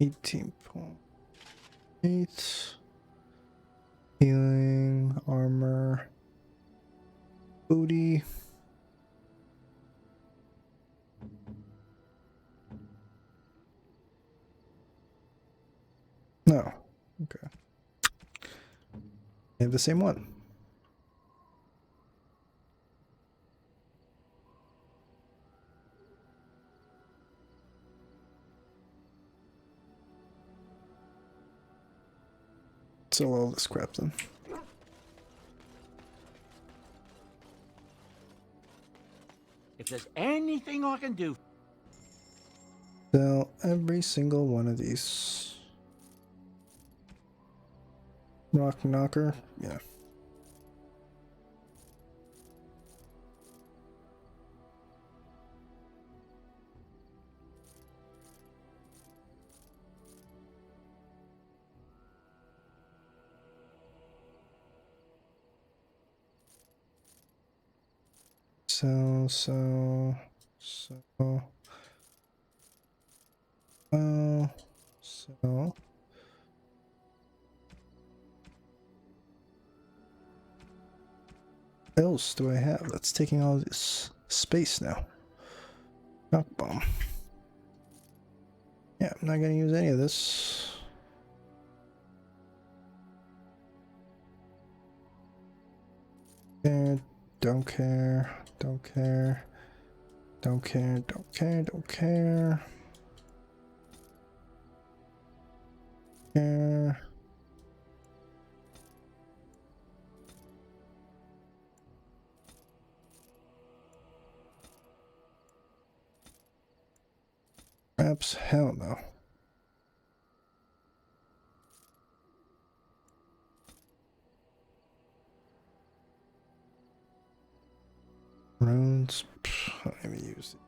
18.8. Healing, armor, booty. No. Okay. They have the same one. Sell all this crap then. If there's anything I can do. Sell every single one of these. Rock knocker, yeah. So. What else do I have that's taking all this space now? Knock bomb. Yeah, I'm not gonna use any of this. Don't care. Don't care. Don't care. Don't care. Don't care. Care. Perhaps hell no. Runes. I don't even use it.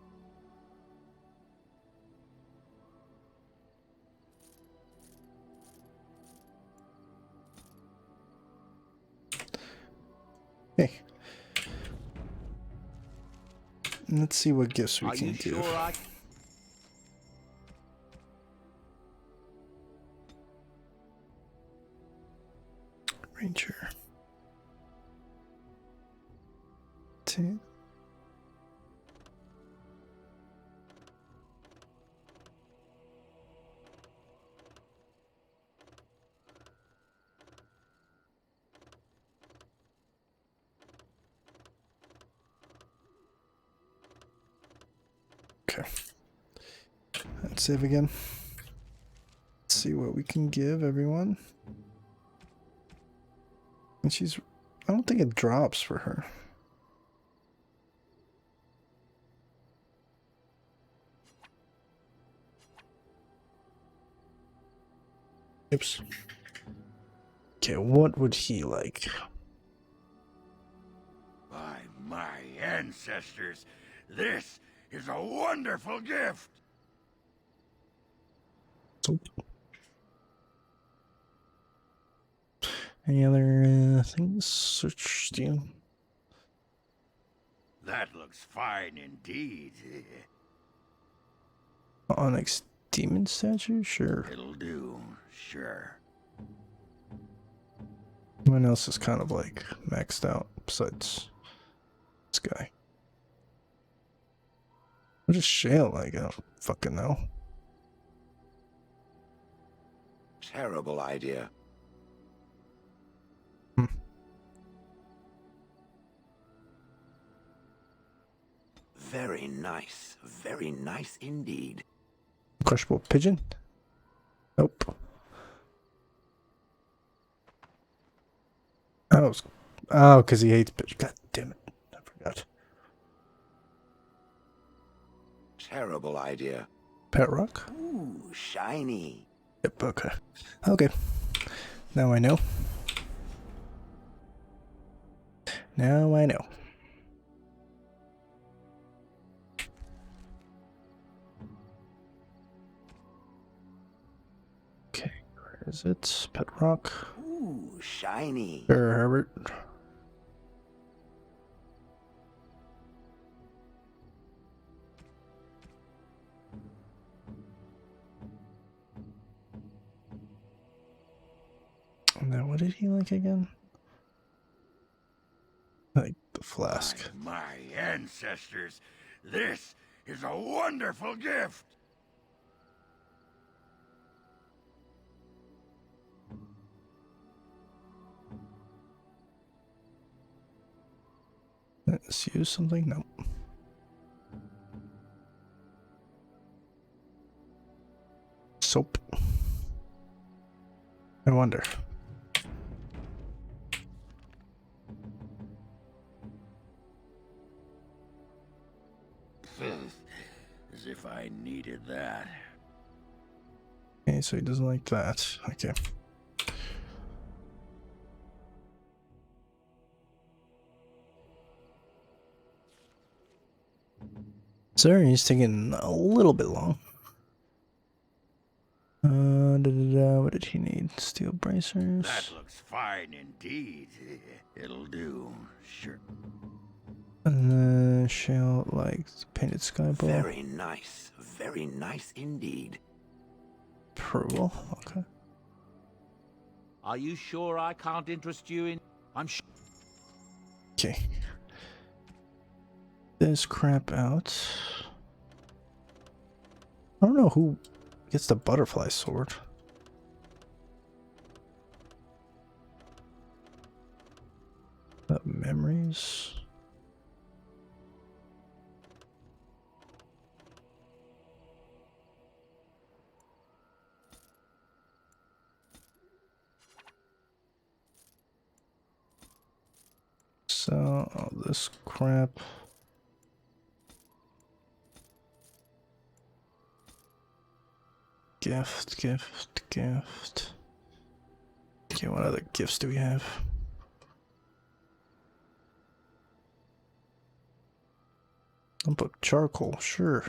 Hey. Let's see what gifts we can do. Sure Ranger. 10. Okay. Let's save again. Let's see what we can give everyone. And she's... I don't think it drops for her. Oops. Okay, what would he like? By my ancestors, this is a wonderful gift. Any other things? Search steel. That looks fine indeed. Onyx demon statue? Sure. It'll do, sure. Everyone else is kind of like maxed out besides this guy. What is shale like? I don't fucking know. Terrible idea. Very nice indeed. Crushable pigeon? Nope. Oh, because he hates pigeon. God damn it. I forgot. Terrible idea. Pet rock? Ooh, shiny. Yep, okay. Okay. Now I know. Now I know. Okay, where is it? Pet rock. Ooh, shiny. Sure, Herbert. Now, what did he like again? Like the By flask. my ancestors, this is a wonderful gift. Let's use something? No. Soap. I wonder. As if I needed that. Okay, so he doesn't like that. Okay. Sorry, he's taking a little bit long. What did he need? Steel bracers. That looks fine indeed. It'll do, sure. And then shell like painted sky ball. Very nice indeed. Approval. Okay. Are you sure I can't interest you in? I'm sure. Okay. This crap out. I don't know who gets the butterfly sword. Memories. So, all this crap. Gift. Okay, what other gifts do we have? Lump of charcoal, sure.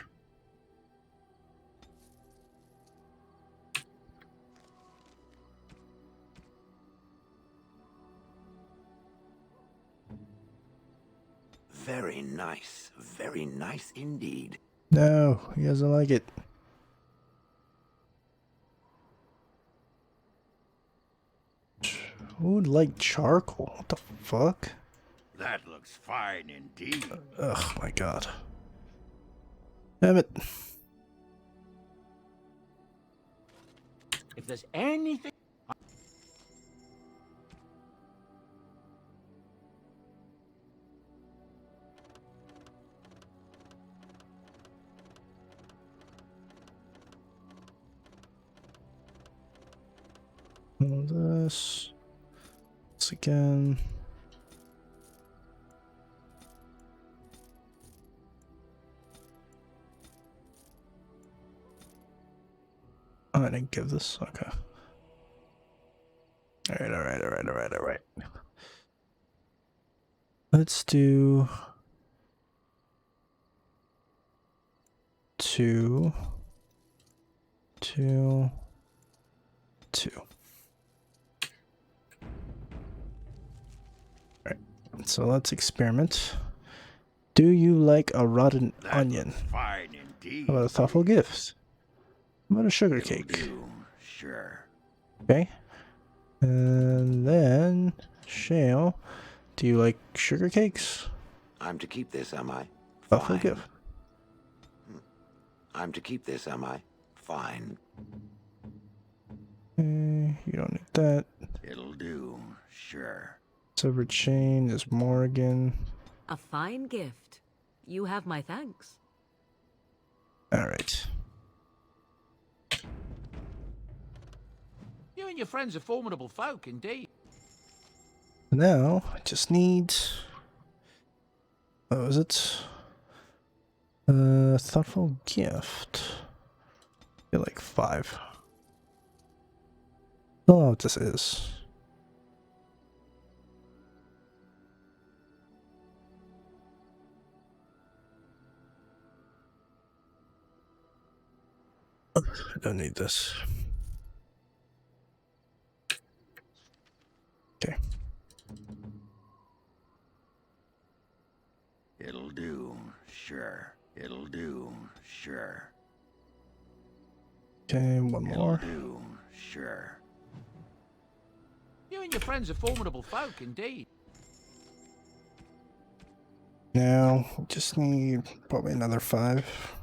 Very nice indeed. No, he doesn't like it. Who would like charcoal? What the fuck? That looks fine indeed. Ugh, my god. Damn it. If there's anything. All this. This again. Oh, I didn't give this. Okay. Alright. Let's do 2, 2, 2. Alright, so let's experiment. Do you like a rotten That onion? looks fine indeed. How about a thoughtful gift? How about a sugar It'll cake? do, sure. Okay. And then, Shale, do you like sugar cakes? I'm to keep this, am I? Thoughtful Fine. gift. I'm to keep this, am I? Fine. Okay, you don't need that. It'll do, sure. Silver chain is Morgan. A fine gift. You have my thanks. Alright. You and your friends are formidable folk, indeed. Now, I just need... What was it? Thoughtful gift. I feel like 5. I don't know what this is. I don't need this. Okay. It'll do, sure. It'll do, sure. Okay, one It'll more. do, sure. You Your friends are formidable folk, indeed. Now, just need probably another 5.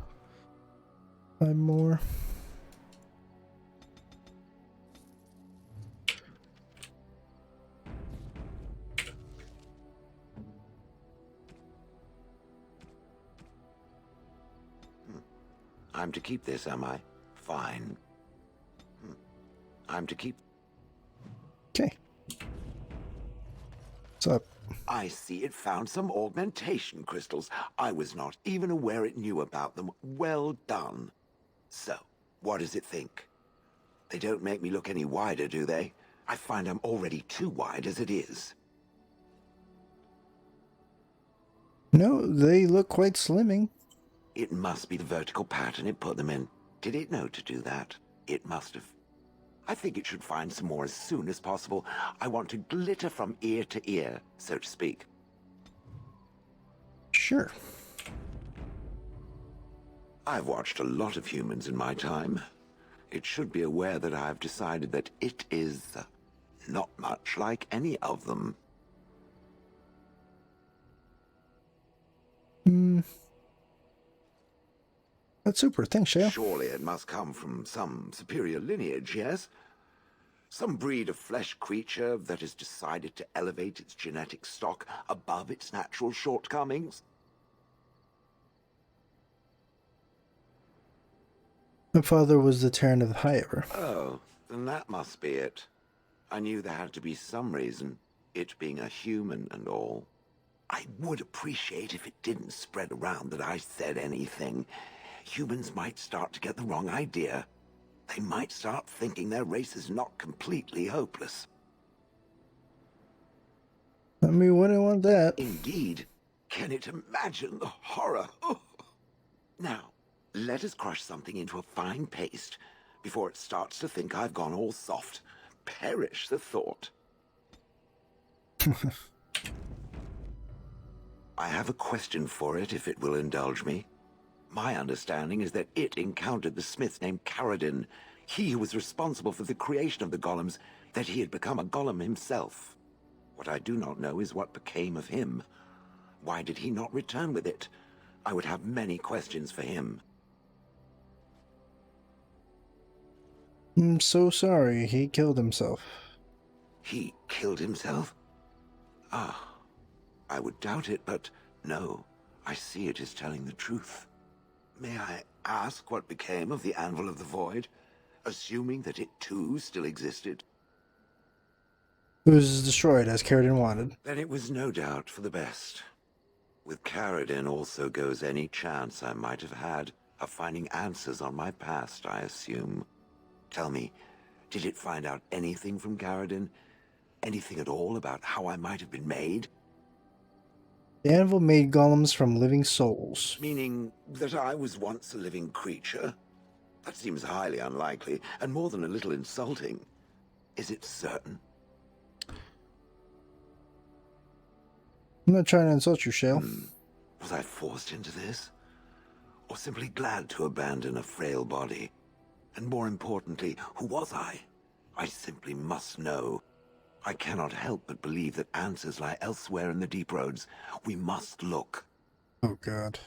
5 more. I'm to keep this, am I? Fine. I'm to keep... Okay. What's up? I see it found some augmentation crystals. I was not even aware it knew about them. Well done. So, what does it think? They don't make me look any wider, do they? I find I'm already too wide as it is. No, they look quite slimming. It must be the vertical pattern it put them in. Did it know to do that? It must have. I think it should find some more as soon as possible. I want to glitter from ear to ear, so to speak. Sure. I've watched a lot of humans in my time. It should be aware that I've decided that it is not much like any of them. That's super. Thanks, Shale. Surely it must come from some superior lineage, yes? Some breed of flesh creature that has decided to elevate its genetic stock above its natural shortcomings? My father was the Terran of the High Ever. Oh, then that must be it. I knew there had to be some reason, it being a human and all. I would appreciate if it didn't spread around that I said anything. Humans might start to get the wrong idea. They might start thinking their race is not completely hopeless. I mean, wouldn't want that. Indeed. Can it imagine the horror? Oh. Now, let us crush something into a fine paste before it starts to think I've gone all soft. Perish the thought. I have a question for it, if it will indulge me. My understanding is that it encountered the smith named Caradin, he who was responsible for the creation of the golems, that he had become a golem himself. What I do not know is what became of him. Why did he not return with it? I would have many questions for him. I'm so sorry. He killed himself. He killed himself? Ah, I would doubt it, but no, I see it is telling the truth. May I ask what became of the Anvil of the Void, assuming that it too still existed? It was destroyed as Caradin wanted. Then it was no doubt for the best. With Caradin also goes any chance I might have had of finding answers on my past, I assume. Tell me, did it find out anything from Caradin? Anything at all about how I might have been made? The anvil made golems from living souls. Meaning that I was once a living creature? That seems highly unlikely, and more than a little insulting. Is it certain? I'm not trying to insult you, Shale. Was I forced into this? Or simply glad to abandon a frail body? And more importantly, who was I? I simply must know. I cannot help but believe that answers lie elsewhere in the deep roads. We must look. Oh, God.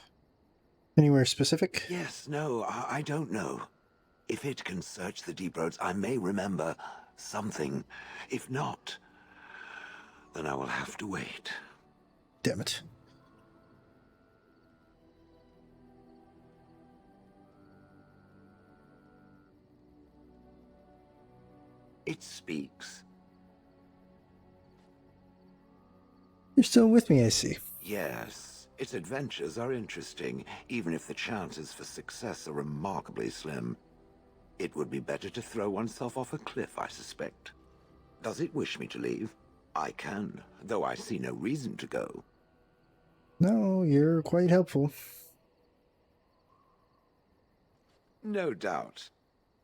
Anywhere specific? Yes, no, I don't know. If it can search the deep roads, I may remember something. If not, then I will have to wait. Damn it. It speaks. You're still with me, I see. Yes, its adventures are interesting, even if the chances for success are remarkably slim. It would be better to throw oneself off a cliff, I suspect. Does it wish me to leave? I can, though I see no reason to go. No, you're quite helpful. No doubt.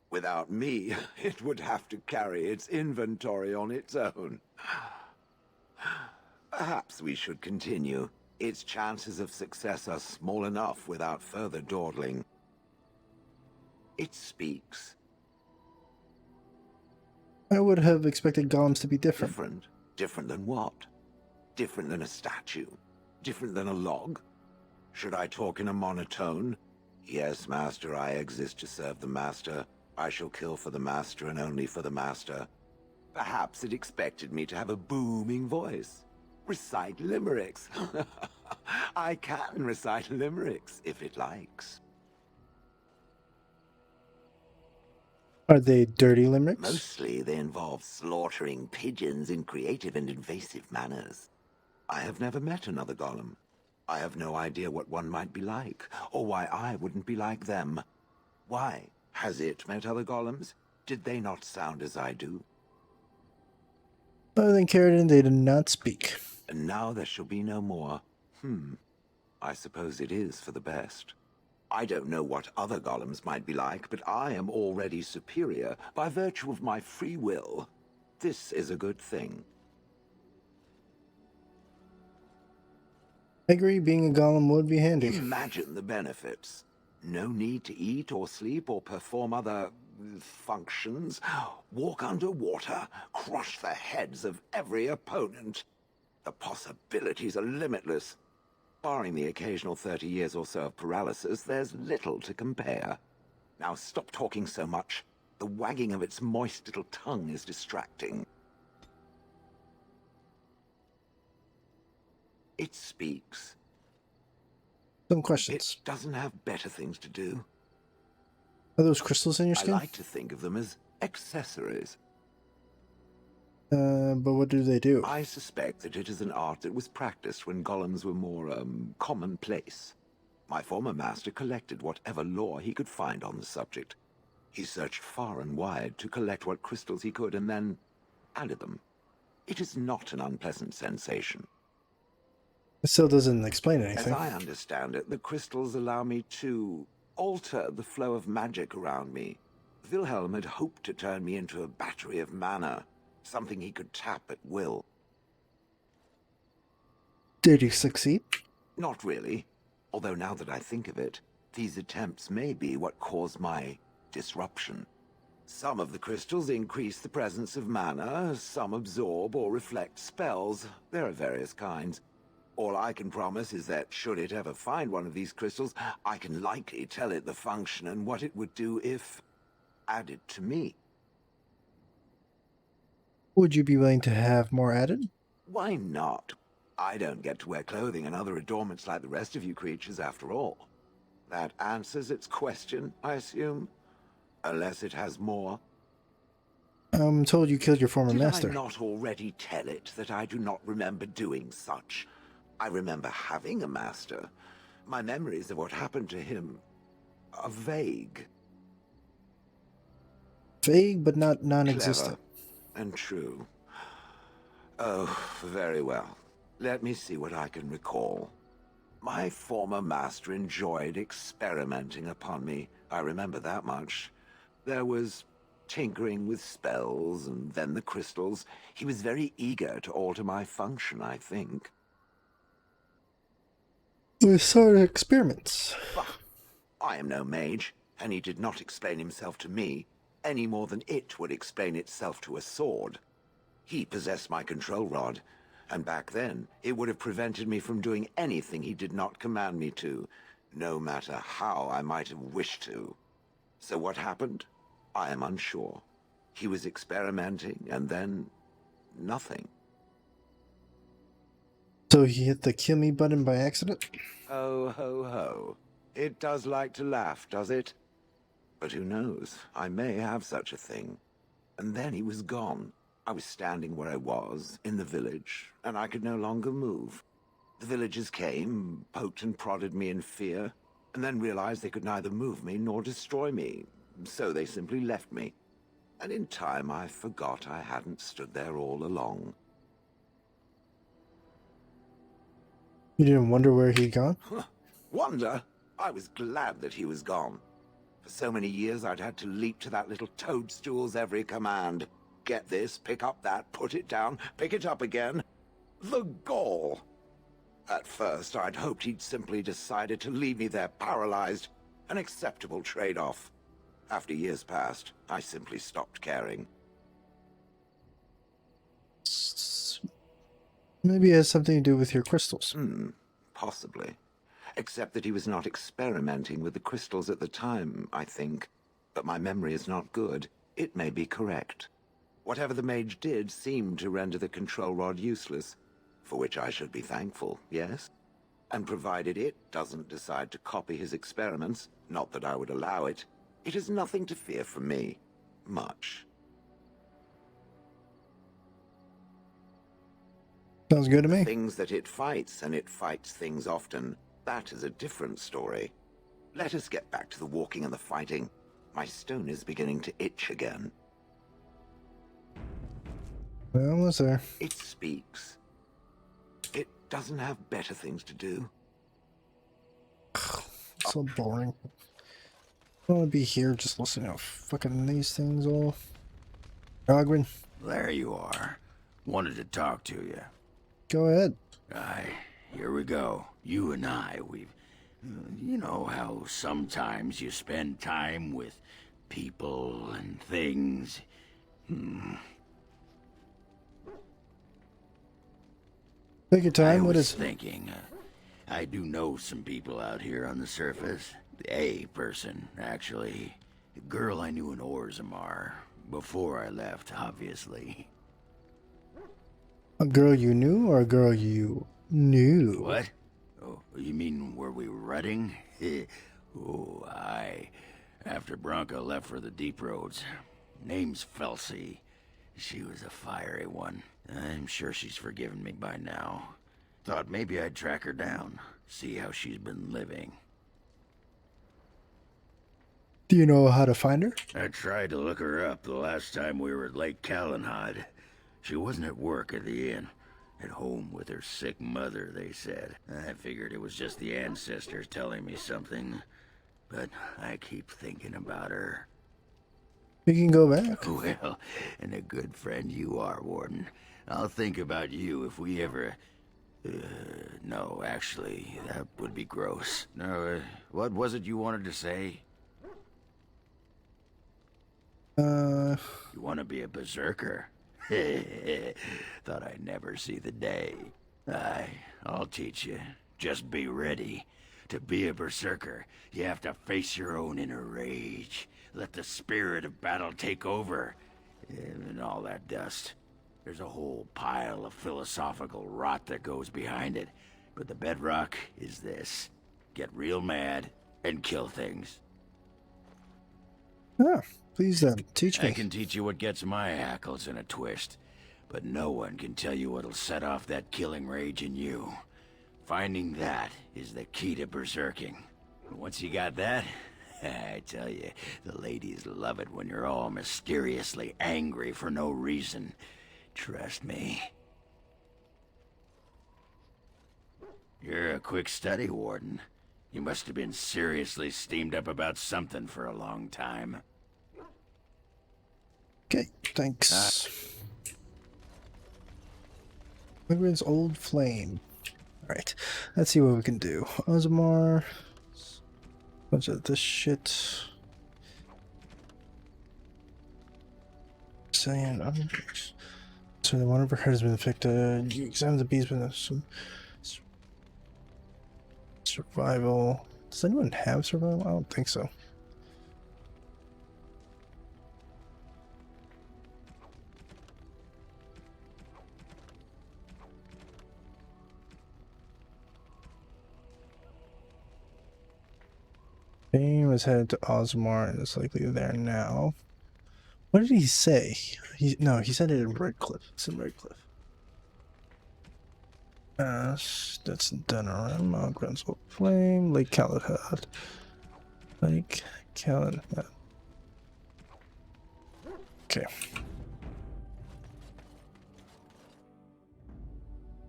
Without me, it would have to carry its inventory on its own. Perhaps we should continue. Its chances of success are small enough without further dawdling. It speaks. I would have expected golems to be different. Different? Different than what? Different than a statue? Different than a log? Should I talk in a monotone? Yes, master, I exist to serve the master. I shall kill for the master and only for the master. Perhaps it expected me to have a booming voice. Recite limericks. I can recite limericks, if it likes. Are they dirty limericks? Mostly they involve slaughtering pigeons in creative and invasive manners. I have never met another golem. I have no idea what one might be like, or why I wouldn't be like them. Why? Has it met other golems? Did they not sound as I do? Other than Caradin, they did not speak. And now there shall be no more. I suppose it is for the best. I don't know what other golems might be like, but I am already superior by virtue of my free will. This is a good thing. I agree, being a golem would be handy. Imagine the benefits. No need to eat or sleep or perform other functions. Walk underwater, crush the heads of every opponent. The possibilities are limitless. Barring the occasional 30 years or so of paralysis, there's little to compare. Now stop talking so much. The wagging of its moist little tongue is distracting. It speaks. Some questions. It doesn't have better things to do. Are those crystals in your I skin? like to think of them as accessories. But what do they do? I suspect that it is an art that was practiced when golems were more, commonplace. My former master collected whatever lore he could find on the subject. He searched far and wide to collect what crystals he could and then added them. It is not an unpleasant sensation. It still doesn't explain As anything. I understand it, the crystals allow me to alter the flow of magic around me. Wilhelm had hoped to turn me into a battery of mana, something he could tap at will. Did he succeed? Not really. Although now that I think of it, these attempts may be what caused my disruption. Some of the crystals increase the presence of mana, some absorb or reflect spells. There are various kinds. All I can promise is that should it ever find one of these crystals, I can likely tell it the function and what it would do if added to me. Would you be willing to have more added? Why not? I don't get to wear clothing and other adornments like the rest of you creatures after all. That answers its question, I assume? Unless it has more. I'm told you killed your former Did master. I not already tell it that I do not remember doing such? I remember having a master. My memories of what happened to him are vague. Vague, but not non-existent. Clever and true. Oh, very well. Let me see what I can recall. My former master enjoyed experimenting upon me. I remember that much. There was tinkering with spells, and then the crystals. He was very eager to alter my function, I think. We started experiments. Bah, I am no mage, and he did not explain himself to me, any more than it would explain itself to a sword. He possessed my control rod, and back then, it would have prevented me from doing anything he did not command me to, no matter how I might have wished to. So what happened? I am unsure. He was experimenting, and then nothing. So he hit the kill me button by accident? Ho, ho, ho. It does like to laugh, does it? But who knows? I may have such a thing. And then he was gone. I was standing where I was, in the village, and I could no longer move. The villagers came, poked and prodded me in fear, and then realized they could neither move me nor destroy me. So they simply left me. And in time I forgot I hadn't stood there all along. You didn't wonder where he'd gone? Wonder? I was glad that he was gone. For so many years I'd had to leap to that little toadstool's every command. Get this, pick up that, put it down, pick it up again. The gall! At first I'd hoped he'd simply decided to leave me there paralyzed. An acceptable trade-off. After years passed, I simply stopped caring. Maybe it has something to do with your crystals. Possibly. Except that he was not experimenting with the crystals at the time, I think. But my memory is not good. It may be correct. Whatever the mage did seemed to render the control rod useless, for which I should be thankful, yes? And provided it doesn't decide to copy his experiments, not that I would allow it, it is nothing to fear from me. Much. Sounds good to me. Things that it fights, and it fights things often, that is a different story. Let us get back to the walking and the fighting. My stone is beginning to itch again. We're almost there. It speaks. It doesn't have better things to do. So boring. I want to be here just listening to fucking these things all. Ogren, There you are. Wanted to talk to you. go ahead. Aye, here we go. You and I, we've... You know how sometimes you spend time with people and things. Take your time. I What was is? thinking, I do know some people out here on the surface. A person, actually. A girl I knew in Orzammar. Before I left, obviously. A girl you knew or a girl you knew? What? Oh, you mean were we rutting? Oh, aye. After Bronca left for the deep roads. Name's Felsi. She was a fiery one. I'm sure she's forgiven me by now. Thought maybe I'd track her down. See how she's been living. Do you know how to find her? I tried to look her up the last time we were at Lake Calenhad. She wasn't at work at the inn. At home with her sick mother, they said. I figured it was just the ancestors telling me something. But I keep thinking about her. We can go back. Well, and a good friend you are, Warden. I'll think about you if we ever... no, actually, that would be gross. No, what was it you wanted to say? You want to be a berserker? Thought I'd never see the day. Aye, I'll teach you. Just be ready. To be a berserker, you have to face your own inner rage. Let the spirit of battle take over. And all that dust. There's a whole pile of philosophical rot that goes behind it. But the bedrock is this. Get real mad and kill things. Ah, please teach me. I can teach you what gets my hackles in a twist, but no one can tell you what'll set off that killing rage in you. Finding that is the key to berserking. Once you got that, I tell you, the ladies love it when you're all mysteriously angry for no reason. Trust me. You're a quick study, Warden. You must have been seriously steamed up about something for a long time. Okay, thanks. Ogren's old flame. Alright, let's see what we can do. Ozmar. Bunch of this shit. Saying objects. So one of her head has been affected. You examine the beast with some survival. Does anyone have survival? I don't think so. Bane was headed to Osmar and is likely there now. What did he say? No, he said it in Redcliffe. It's in Redcliffe. That's Denerim, Ogren's Old Flame, Lake Calenhad. Lake Calenhad. Okay.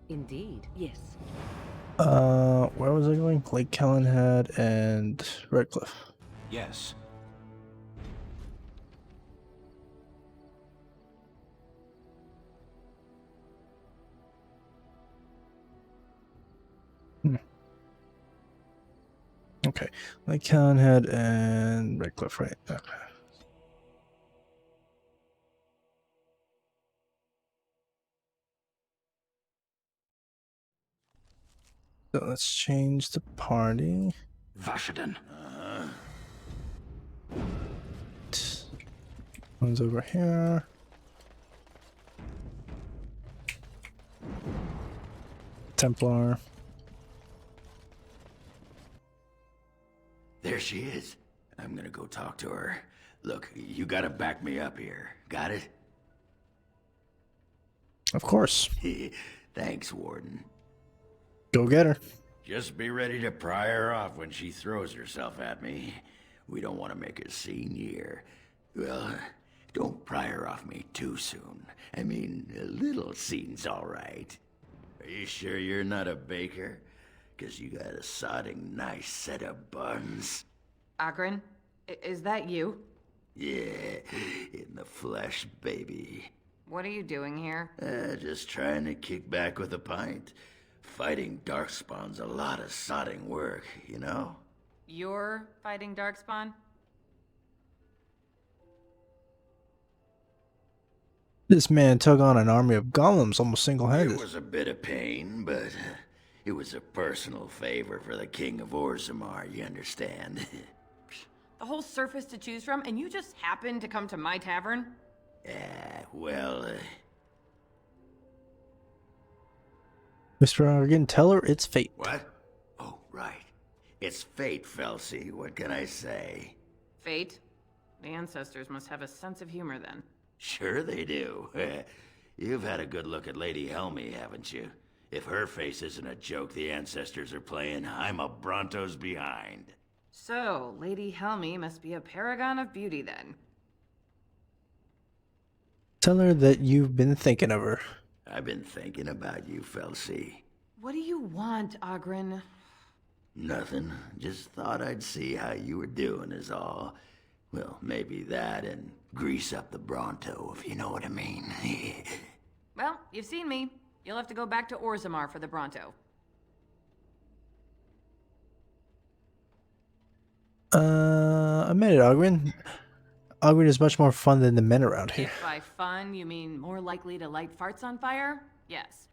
Indeed, yes. Where was I going? Lake Calenhad and Redcliffe. Yes. Okay. Lake Calenhad and Redcliffe, right? Okay. So let's change the party. Vashaden. One's over here. Templar. There she is. I'm gonna go talk to her. Look, you gotta back me up here. Got it? Of course. Thanks, Warden. Go get her. Just be ready to pry her off when she throws herself at me. We don't want to make a scene here. Well, don't pry her off me too soon. I mean, a little scene's all right. Are you sure you're not a baker? 'Cause you got a sodding nice set of buns. Akron, is that you? Yeah, in the flesh, baby. What are you doing here? Just trying to kick back with a pint. Fighting Darkspawn's a lot of sodding work, you know? You're fighting Darkspawn? This man took on an army of golems almost single-handed. It was a bit of pain, but it was a personal favor for the King of Orzammar, you understand? The whole surface to choose from, and you just happened to come to my tavern? Well, Mr. Argan, tell her it's fate. what? Oh, right. It's fate, Felsi. What can I say? Fate? The ancestors must have a sense of humor then. Sure they do. You've had a good look at Lady Helmy, haven't you? If her face isn't a joke the ancestors are playing, I'm a Bronto's behind. So, Lady Helmy must be a paragon of beauty then. Tell her that you've been thinking of her. I've been thinking about you, Felsi. What do you want, Ogren? Nothing. Just thought I'd see how you were doing is all. Well, maybe that and grease up the Bronto, if you know what I mean. Well, you've seen me. You'll have to go back to Orzammar for the Bronto. I made it, Ogren. Ogren is much more fun than the men around here. If by fun you mean more likely to light farts on fire, yes.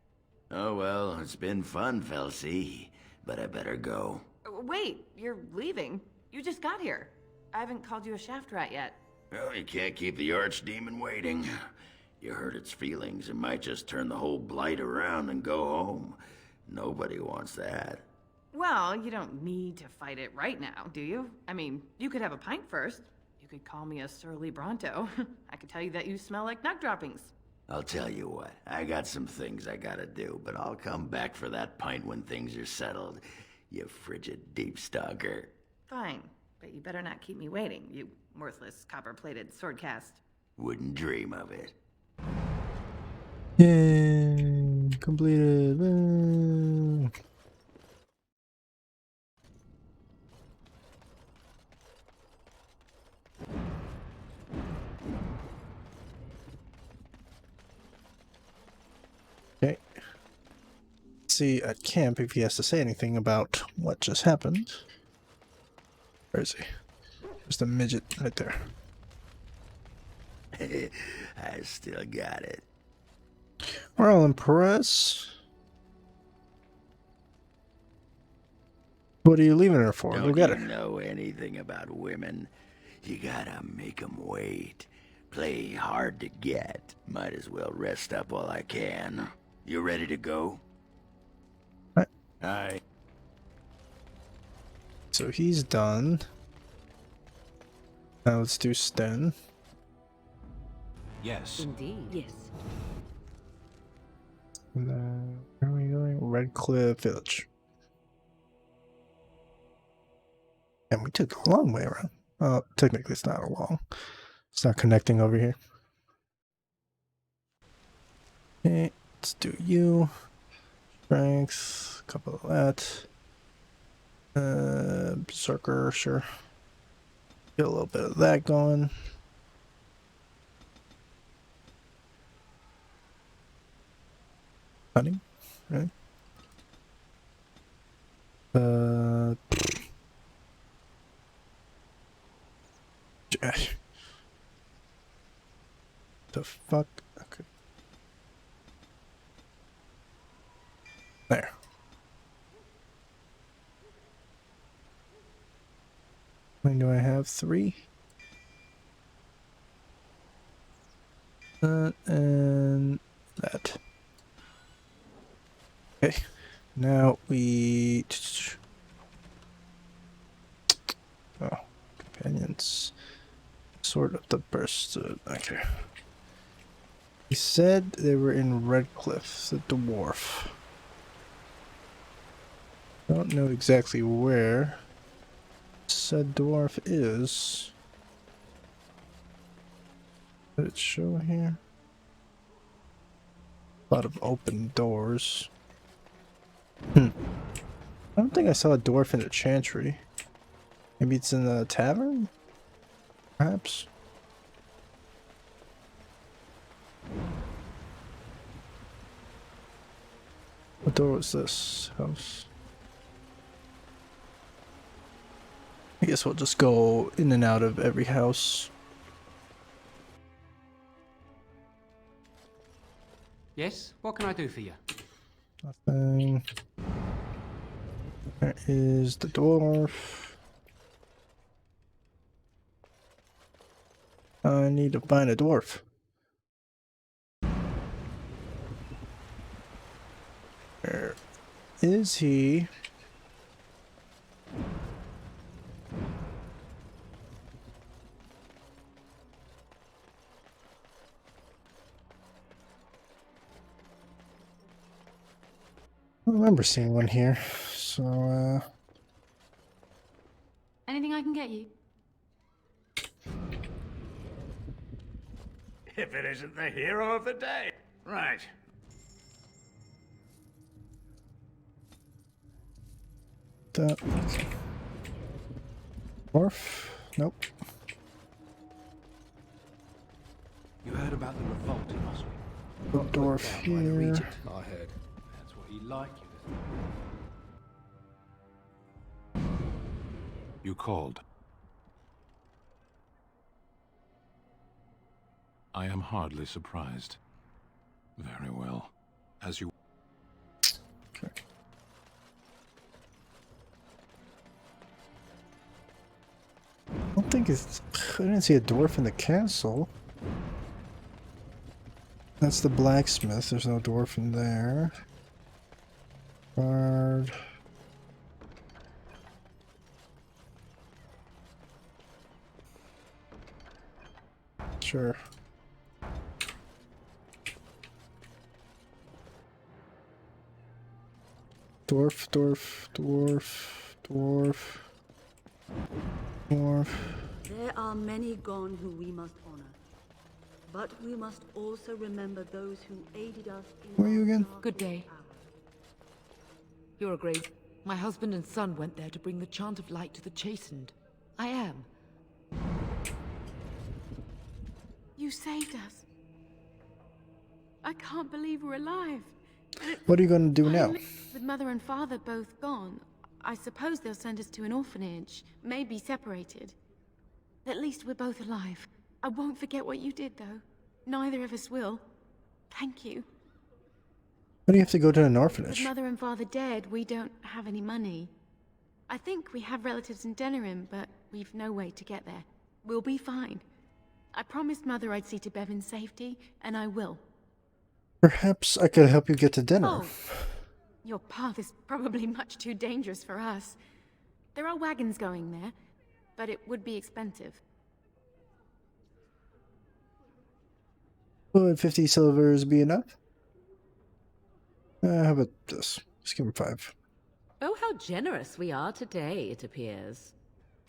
Oh well, it's been fun, Felsi. But I better go. Wait, you're leaving? You just got here. I haven't called you a shaft rat yet. Well, you can't keep the archdemon waiting. You hurt its feelings, it might just turn the whole blight around and go home. Nobody wants that. Well, you don't need to fight it right now, do you? I mean, you could have a pint first. You could call me a surly Bronto. I could tell you that you smell like nug droppings. I'll tell you what, I got some things I gotta do, but I'll come back for that pint when things are settled. You frigid deep stalker. Fine, but you better not keep me waiting, you worthless copper-plated sword cast. Wouldn't dream of it. Yay! Completed. Woo. Okay. See at camp if he has to say anything about what just happened. Where is he? There's the midget right there. I still got it. We're all impressed. What are you leaving her for? Go Don't get you her. know anything about women? You gotta make 'em wait. Play hard to get. Might as well rest up while I can. You ready to go? Right. Aye. So he's done. Now let's do Sten. Yes. Indeed. Yes. And then, where are we going? Red Cliff Village. And we took a long way around. Technically it's not a long. It's not connecting over here. Okay, let's do you. Strength, a couple of that. Berserker, sure. Get a little bit of that going. Cunning, right? The fuck? Okay. There. many do I have? 3. And that. Okay. Now we... Oh, companions. Sword of the Burst. Okay. He said they were in Redcliffe, the dwarf. Don't know exactly where said dwarf is. Did it show here? A lot of open doors. I don't think I saw a dwarf in the chantry. Maybe it's in the tavern? Perhaps? What door was this house? I guess we'll just go in and out of every house. Yes? What can I do for you? Nothing. There is the dwarf. I need to find a dwarf. Where is he? I don't remember seeing one here, so Anything I can get you? If it isn't the hero of the day. Right. that dwarf. Nope. You heard about the revolt in Oswald? The Got put dwarf down by the here. regent, I heard. That's what he liked you. You called. I am hardly surprised. Very well. As you... Okay. I don't think it's... I didn't see a dwarf in the castle. That's the blacksmith. There's no dwarf in there. Bard. Sure. Dwarf, dwarf, dwarf, dwarf, dwarf. There are many gone who we must honor. But we must also remember those who aided us in Where are you again? Good day. You're a Grace. My husband and son went there to bring the chant of light to the chastened. I am. You saved us. I can't believe we're alive. What are you going to do now? With Mother and Father both gone, I suppose they'll send us to an orphanage, maybe separated. At least we're both alive. I won't forget what you did, though. Neither of us will. Thank you. Why do you have to go to an With orphanage? Mother and Father dead, we don't have any money. I think we have relatives in Denerim, but we've no way to get there. We'll be fine. I promised Mother I'd see to Bevan's safety, and I will. Perhaps I could help you get to dinner. Oh, your path is probably much too dangerous for us. There are wagons going there, but it would be expensive. Would 50 silvers be enough? How about this? Just give him 5. Oh, how generous we are today, it appears.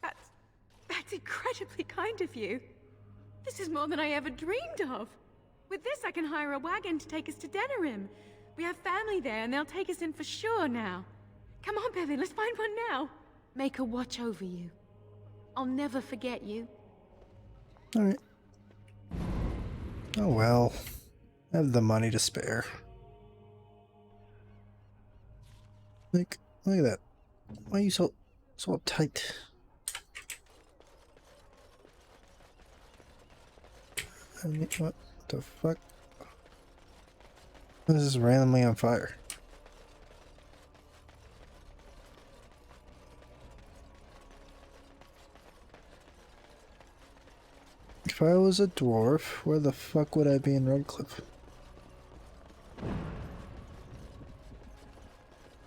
That's incredibly kind of you. This is more than I ever dreamed of. With this, I can hire a wagon to take us to Denerim. We have family there, and they'll take us in for sure now. Come on, Bevan, let's find one now. Make her watch over you. I'll never forget you. Alright. Oh well. I have the money to spare. Like, look at that. Why are you so uptight? I mean, what the fuck? This is randomly on fire. If I was a dwarf, where the fuck would I be in Redcliffe?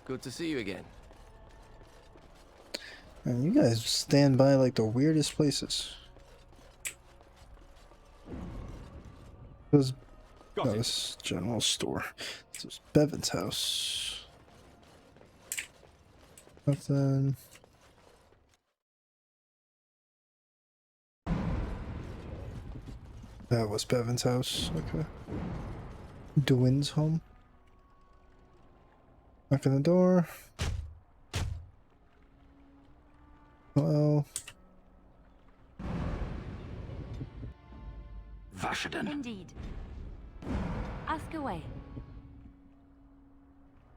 Good to see you again. And you guys stand by like the weirdest places. This is general store. This is Bevan's house. Nothing. That was Bevan's house. Okay. Dwyn's home. Knock on the door. Hello. Vashaden. Indeed. Ask away.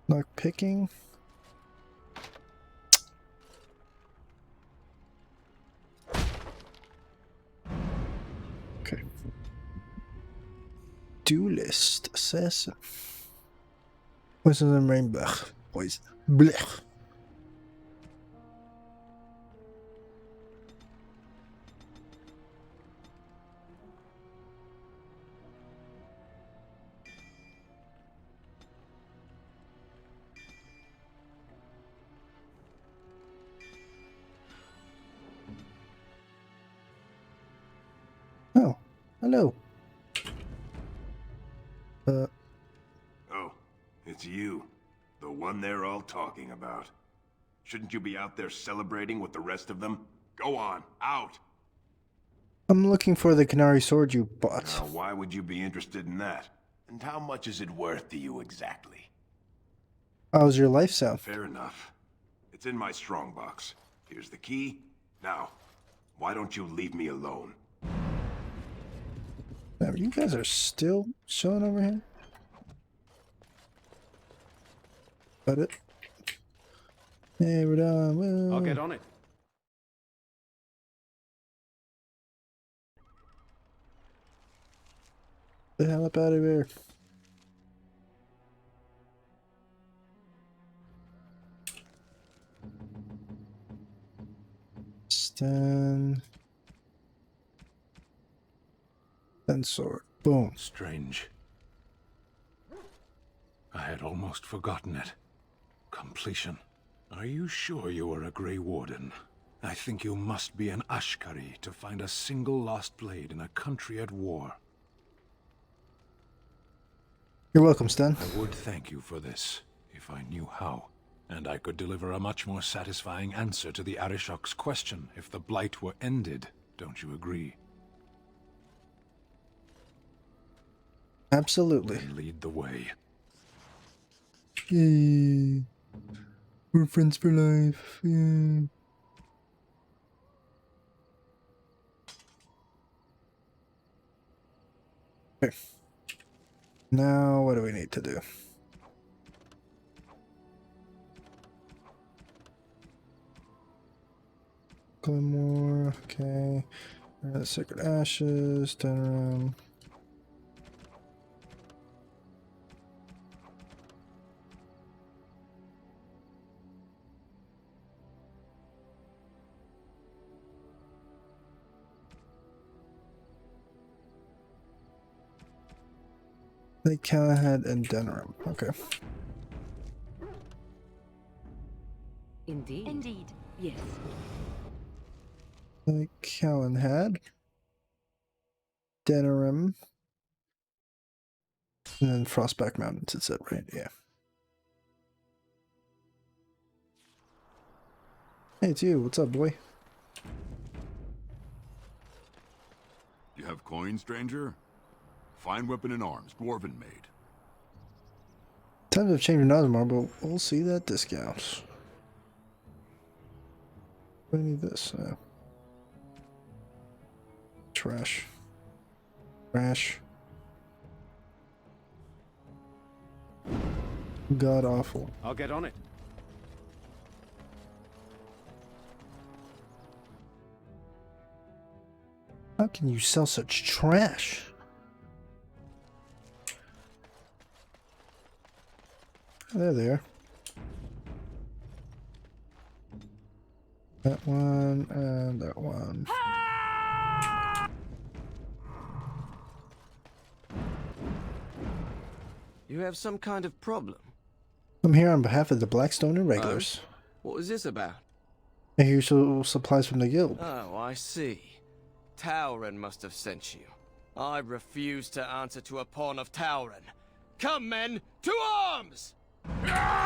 Lock picking. Okay. Duelist assassin. Poison and rainbow. Poison. Blech. Oh, hello. Oh, it's you. The one they're all talking about. Shouldn't you be out there celebrating with the rest of them? Go on, out! I'm looking for the Canary sword you bought. Now, why would you be interested in that? And how much is it worth to you exactly? How's your life sound? Fair enough. It's in my strongbox. Here's the key. Now, why don't you leave me alone? Damn, you guys are still showing over here? Got it. Hey, we're done. Woo. I'll get on it. The hell up out of here. Stand. And sword. Boom. Strange. I had almost forgotten it. Completion. Are you sure you are a Grey Warden? I think you must be an Ashkari to find a single lost blade in a country at war. You're welcome, Stan. I would thank you for this, if I knew how. And I could deliver a much more satisfying answer to the Arishok's question if the Blight were ended. Don't you agree? Absolutely. Then lead the way. Yay. We're friends for life. Yay. Okay. Now, what do we need to do? Glenmore, okay. Sacred Ashes, Denerim. Lake Callahan and Denerim. Okay. Indeed. Indeed. Yes. Lake Callahan, Denerim, and then Frostback Mountains. It said, right? Yeah. Hey, it's you. What's up, boy? You have coin, stranger? Fine weapon and arms, dwarven made. Times have changed in Osmar, but we'll see that discount. I need this. Trash. Trash. God awful. I'll get on it. How can you sell such trash? There they are. That one and that one. You have some kind of problem? I'm here on behalf of the Blackstone Irregulars. What was this about? I hear supplies from the guild. Oh, I see. Tauren must have sent you. I refuse to answer to a pawn of Tauren. Come, men, to arms! Alright.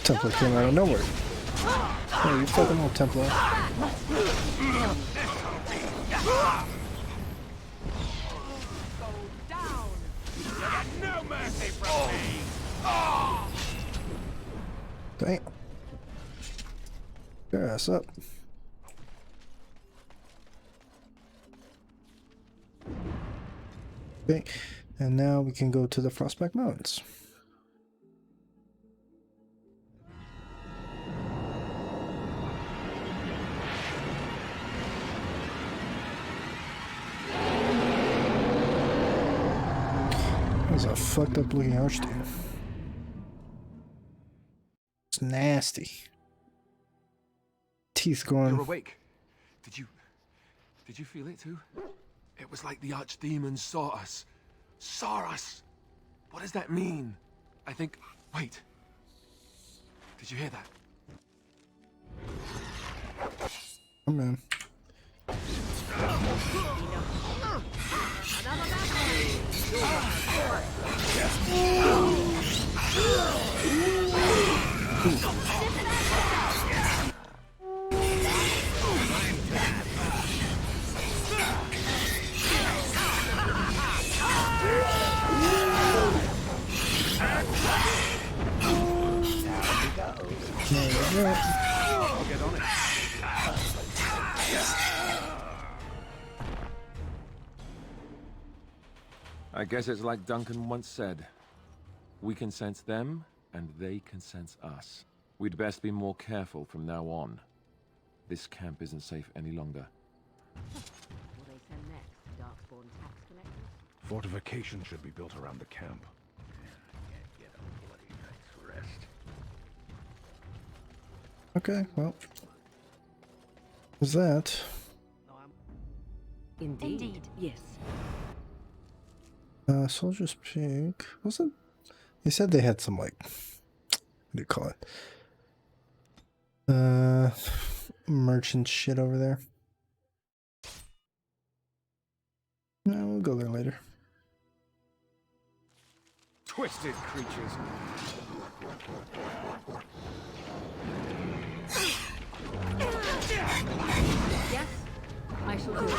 Templar came out of nowhere. Hey, you fucking old Templar. No mercy from me! Damn. Get your ass up. Okay, and now we can go to the Frostback Mountains. That's a fucked up looking archdemon. It's nasty. Teeth going. You're awake. Did you feel it too? It was like the archdemon saw us. Saw us! What does that mean? I think... Wait. Did you hear that? Oh man. I'll get on it. I guess it's like Duncan once said. We can sense them, and they can sense us. We'd best be more careful from now on. This camp isn't safe any longer. Will they send next? Darkspawn tax collectors? Fortification should be built around the camp. Get a bloody night's rest. Okay, well. Was that? Indeed. Yes. Soldier's Peak. Wasn't. They said they had some, like. What do you call it? Merchant shit over there. No, we'll go there later. Twisted creatures. Yes, I shall do it.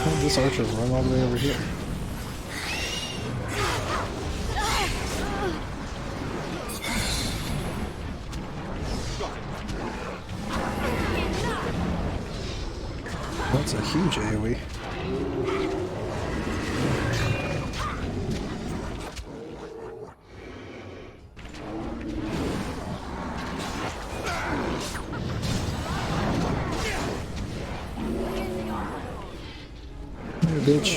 Oh, this archer's run all the way over here. That's a huge AoE. Here, bitch.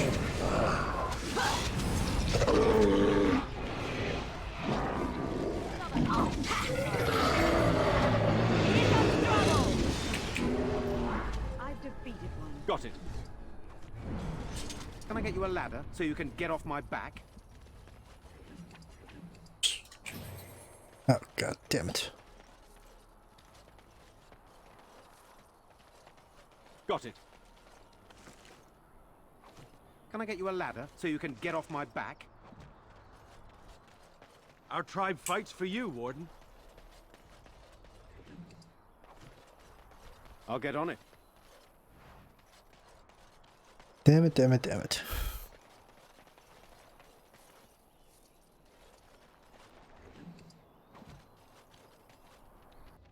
I've defeated one. Got it. Can I get you a ladder so you can get off my back? Oh, god damn it. Got it. Can I get you a ladder so you can get off my back? Our tribe fights for you, Warden. I'll get on it. Damn it, damn it, damn it.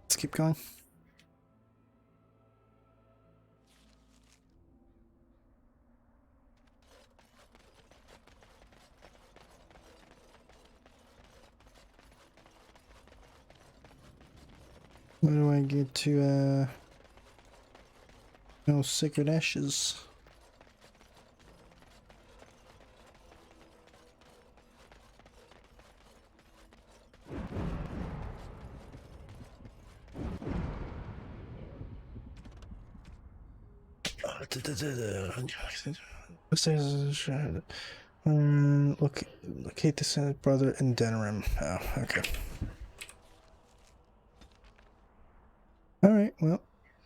Let's keep going. Where do I get to, no, Sacred Ashes? Locate the brother in Denerim. Oh, okay. Alright, well,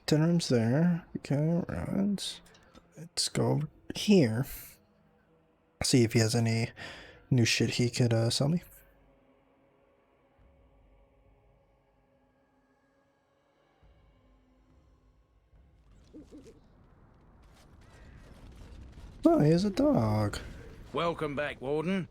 Denerim's there. Okay, around. Let's go over here. See if he has any new shit he could sell me. Oh, he has a dog. Welcome back, Warden.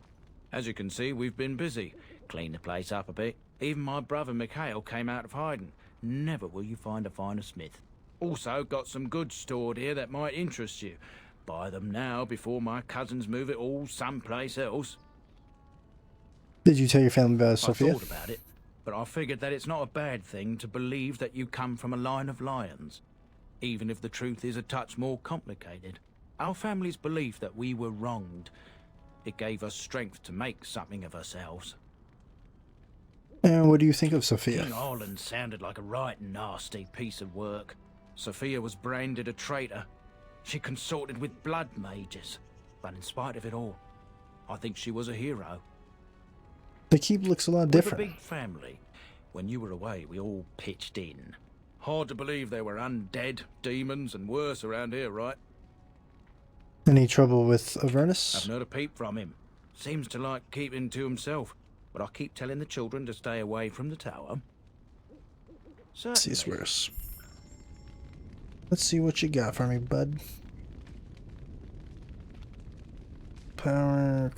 As you can see, we've been busy. Cleaned the place up a bit. Even my brother Mikhail came out of hiding. Never will you find a finer smith. Also, got some goods stored here that might interest you. Buy them now before my cousins move it all someplace else. Did you tell your family about I Sophia? thought about it, but I figured that it's not a bad thing to believe that you come from a line of lions, even if the truth is a touch more complicated. Our family's belief that we were wronged, it gave us strength to make something of ourselves. And what do you think of Sophia? King Arlen sounded like a right nasty piece of work. Sophia was branded a traitor. She consorted with blood mages, but in spite of it all, I think she was a hero. The keep looks a lot different. We're a big family. When you were away, we all pitched in. Hard to believe there were undead, demons, and worse around here, right? Any trouble with Avernus? I've not a peep from him. Seems to like keeping to himself, but I keep telling the children to stay away from the tower. See, it's worse. Let's see what you got for me, bud. Power.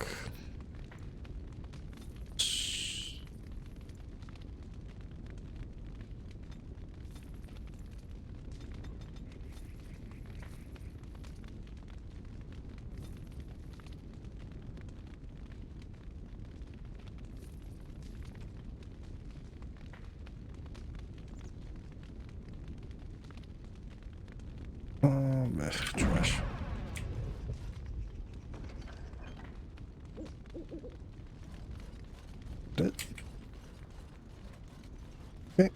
Trash. It. Okay.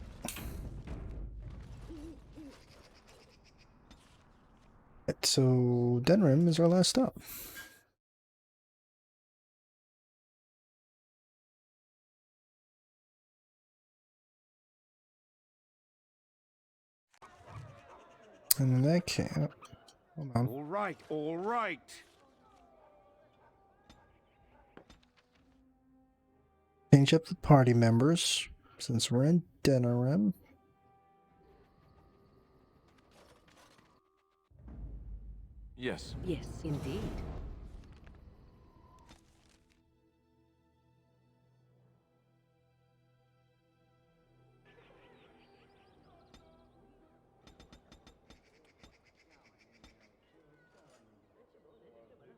Right, so Denerim is our last stop. And in that case, hold on. All right, all right. Change up the party members since we're in Denerim. Yes. Yes, indeed.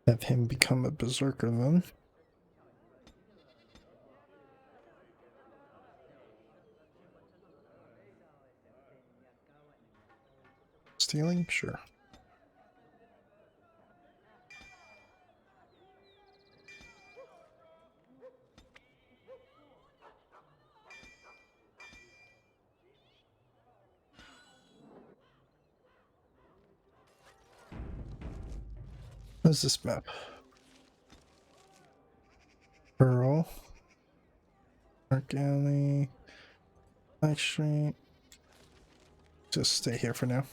Have him become a berserker then. Stealing? Sure. What's this map? Pearl. Dark Alley. Black Street. Just stay here for now.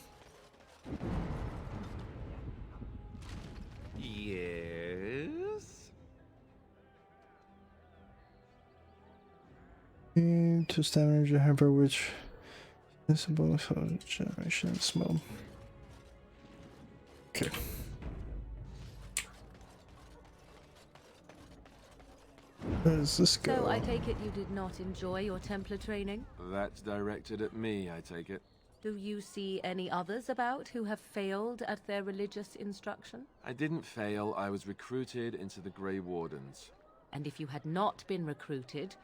Yes? To stamina, however, which is a bonus generation of smell. Okay. Where does this go? So I take it you did not enjoy your Templar training? That's directed at me, I take it. Do you see any others about who have failed at their religious instruction? I didn't fail, I was recruited into the Grey Wardens. And if you had not been recruited,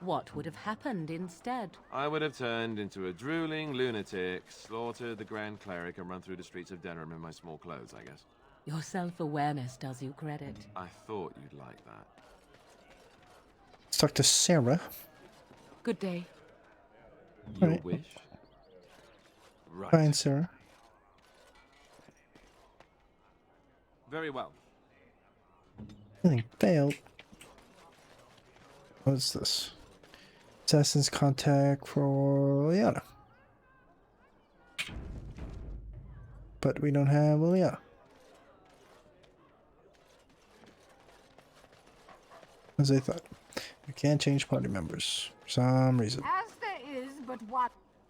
what would have happened instead? I would have turned into a drooling lunatic, slaughtered the Grand Cleric, and run through the streets of Denerim in my small clothes, I guess. Your self-awareness does you credit. I thought you'd like that. Let's talk to Sarah. Good day. Your Right. wish? Right. Fine, Sarah. Very well. Everything failed. What's this? Assassin's contact for Liliana. But we don't have Liliana. As I thought. You can't change party members for some reason. As there is but one,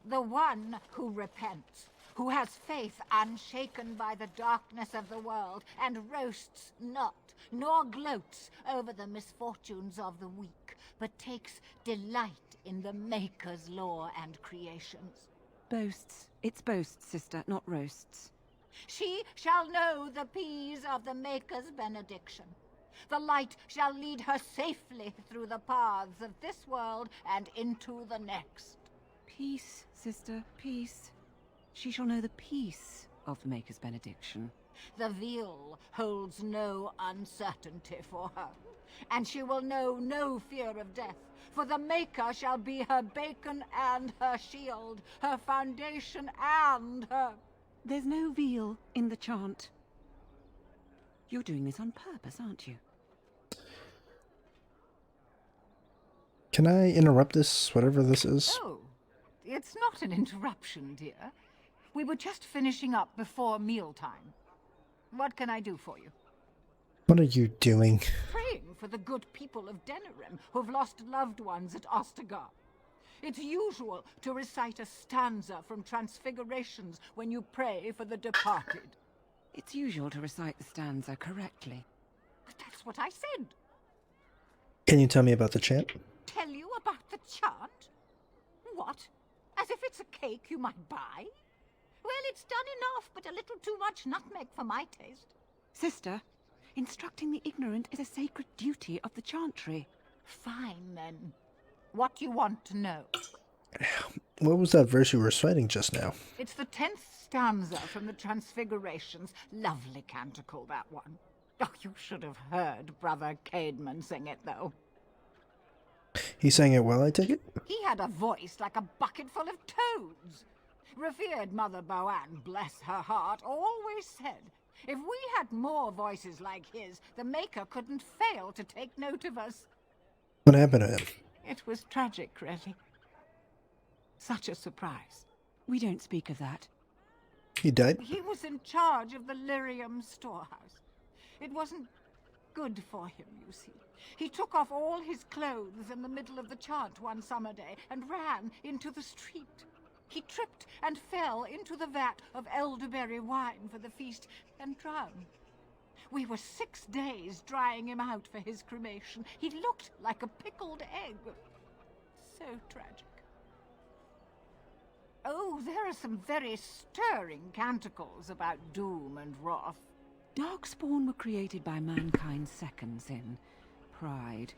the one who repents, who has faith unshaken by the darkness of the world, and roasts not, nor gloats over the misfortunes of the weak, but takes delight in the Maker's lore and creations. Boasts. It's boasts, sister, not roasts. She shall know the peace of the Maker's benediction. The light shall lead her safely through the paths of this world and into the next. Peace, sister, peace. She shall know the peace of the Maker's benediction. The veil holds no uncertainty for her, and she will know no fear of death, for the Maker shall be her beacon and her shield, her foundation and her... There's no veil in the chant. You're doing this on purpose, aren't you? Can I interrupt this, whatever this is? Oh, it's not an interruption, dear. We were just finishing up before mealtime. What can I do for you? What are you doing? Praying for the good people of Denerim who've lost loved ones at Ostagar. It's usual to recite a stanza from Transfigurations when you pray for the departed. It's usual to recite the stanza correctly. But that's what I said. Can you tell me about the chant? Tell you about the chant? What? As if it's a cake you might buy? Well, it's done enough, but a little too much nutmeg for my taste. Sister, instructing the ignorant is a sacred duty of the chantry. Fine, then. What do you want to know? What was that verse you were reciting just now? It's the 10th stanza from the Transfigurations. Lovely canticle, that one. Oh, you should have heard Brother Caedmon sing it, though. He sang it well, I take it? He had a voice like a bucket full of toads. Revered Mother Boanne, bless her heart, always said, if we had more voices like his, the Maker couldn't fail to take note of us. What happened to him? It was tragic, really. Such a surprise. We don't speak of that. He died? He was in charge of the lyrium storehouse. It wasn't good for him, you see. He took off all his clothes in the middle of the chant one summer day and ran into the street. He tripped and fell into the vat of elderberry wine for the feast and drowned. We were 6 days drying him out for his cremation. He looked like a pickled egg. So tragic. Oh, there are some very stirring canticles about doom and wrath. Darkspawn were created by mankind's second sin, pride.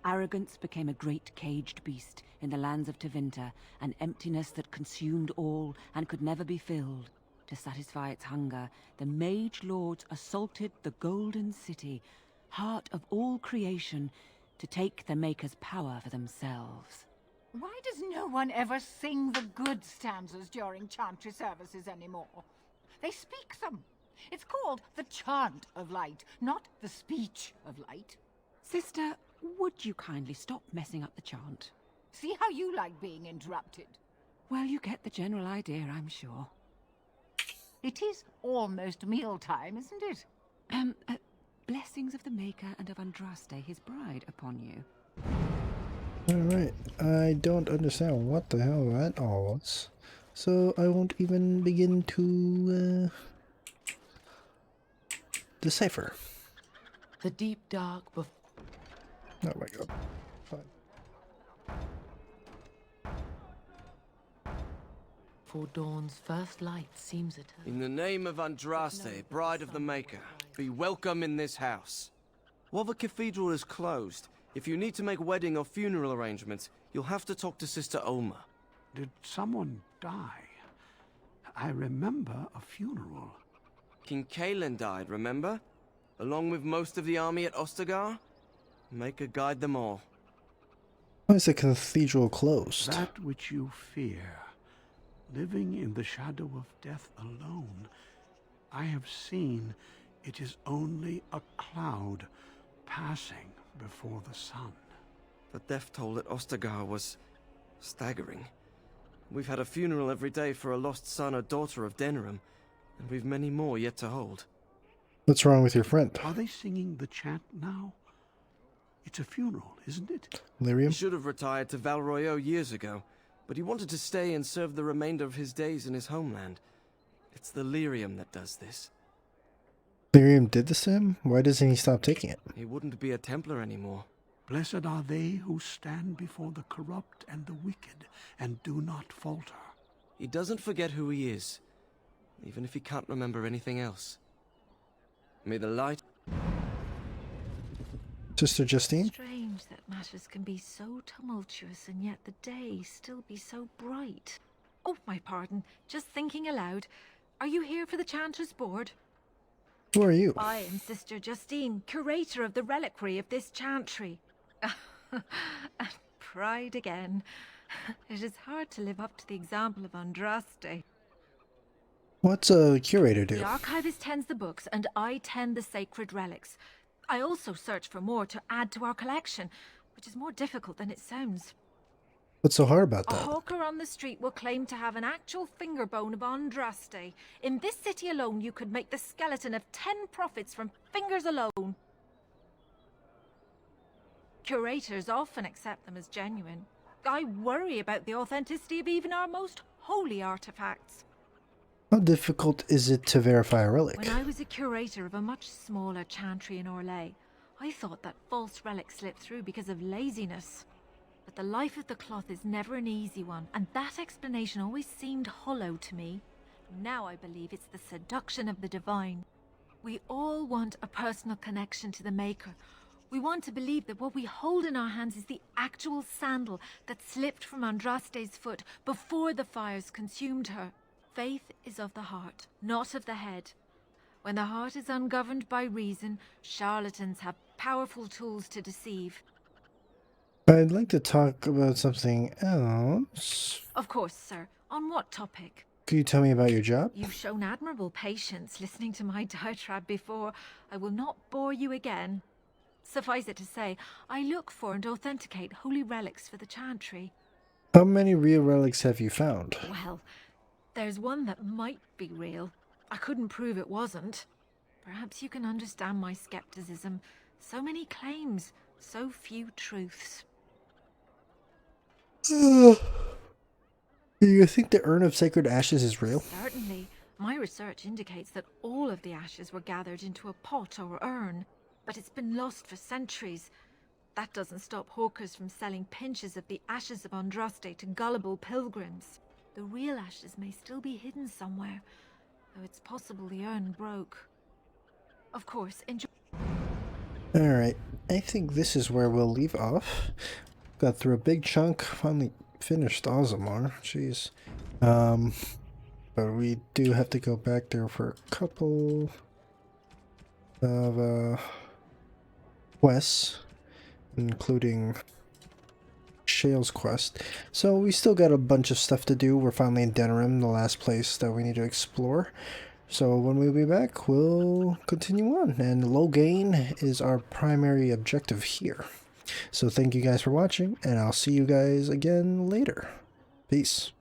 Arrogance became a great caged beast in the lands of Tevinter, an emptiness that consumed all and could never be filled. To satisfy its hunger, the mage lords assaulted the Golden City, heart of all creation, to take the Maker's power for themselves. Why does no one ever sing the good stanzas during chantry services anymore? They speak them. It's called the chant of light, not the speech of light. Sister, would you kindly stop messing up the chant? See how you like being interrupted. Well, you get the general idea, I'm sure. It is almost mealtime, isn't it? Blessings of the Maker and of Andraste, his bride, upon you. Alright, I don't understand what the hell that all was. So I won't even begin to decipher. The deep dark Oh my god. Fine. before dawn's first light seems eternal. In the name of Andraste, bride of the Maker, be welcome in this house. While the cathedral is closed, if you need to make wedding or funeral arrangements, you'll have to talk to Sister Olma. Did someone die? I remember a funeral. King Kalen died, remember? Along with most of the army at Ostagar? Maker guide them all. Why is the cathedral closed? That which you fear, living in the shadow of death alone, I have seen It is only a cloud passing before the sun. The death toll at Ostagar was staggering. We've had a funeral every day for a lost son or daughter of Denerim, and we've many more yet to hold. What's wrong with your friend? Are they singing the chant now? It's a funeral, isn't it? Lyrium? He should have retired to Valroyo years ago, but he wanted to stay and serve the remainder of his days in his homeland. It's the lyrium that does this. Lyrium did this to him? Why doesn't he stop taking it? He wouldn't be a Templar anymore. Blessed are they who stand before the corrupt and the wicked, and do not falter. He doesn't forget who he is, even if he can't remember anything else. May the light... Sister Justine? Strange that matters can be so tumultuous and yet the day still be so bright. Oh, my pardon. Just thinking aloud. Are you here for the Chanter's Board? Who are you? I am Sister Justine, curator of the reliquary of this chantry. And pride again. It is hard to live up to the example of Andraste. What's a curator do? The archivist tends the books, and I tend the sacred relics. I also search for more to add to our collection, which is more difficult than it sounds. What's so hard about A that? hawker on the street will claim to have an actual finger bone of Andraste. In this city alone, you could make the skeleton of 10 prophets from fingers alone. Curators often accept them as genuine. I worry about the authenticity of even our most holy artifacts. How difficult is it to verify a relic? When I was a curator of a much smaller chantry in Orlais, I thought that false relics slipped through because of laziness. But the life of the cloth is never an easy one, and that explanation always seemed hollow to me. Now I believe it's the seduction of the divine. We all want a personal connection to the Maker. We want to believe that what we hold in our hands is the actual sandal that slipped from Andraste's foot before the fires consumed her. Faith is of the heart, not of the head. When the heart is ungoverned by reason, charlatans have powerful tools to deceive. I'd like to talk about something else. Of course, sir. On what topic? Could you tell me about your job? You've shown admirable patience listening to my diatribe before. I will not bore you again. Suffice it to say, I look for and authenticate holy relics for the chantry. How many real relics have you found? Well, there's one that might be real. I couldn't prove it wasn't. Perhaps you can understand my skepticism. So many claims, so few truths. Do you think the Urn of Sacred Ashes is real? Certainly. My research indicates that all of the ashes were gathered into a pot or urn, but it's been lost for centuries. That doesn't stop hawkers from selling pinches of the ashes of Andraste to gullible pilgrims. The real ashes may still be hidden somewhere, though it's possible the urn broke. Of course, enjoy. Alright, I think this is where we'll leave off. Got through a big chunk, finally finished Ozamar, jeez. But we do have to go back there for a couple of quests, including Shale's quest. So we still got a bunch of stuff to do. We're finally in Denerim, the last place that we need to explore. So when we'll be back, we'll continue on. And Loghain is our primary objective here. So thank you guys for watching, and I'll see you guys again later. Peace.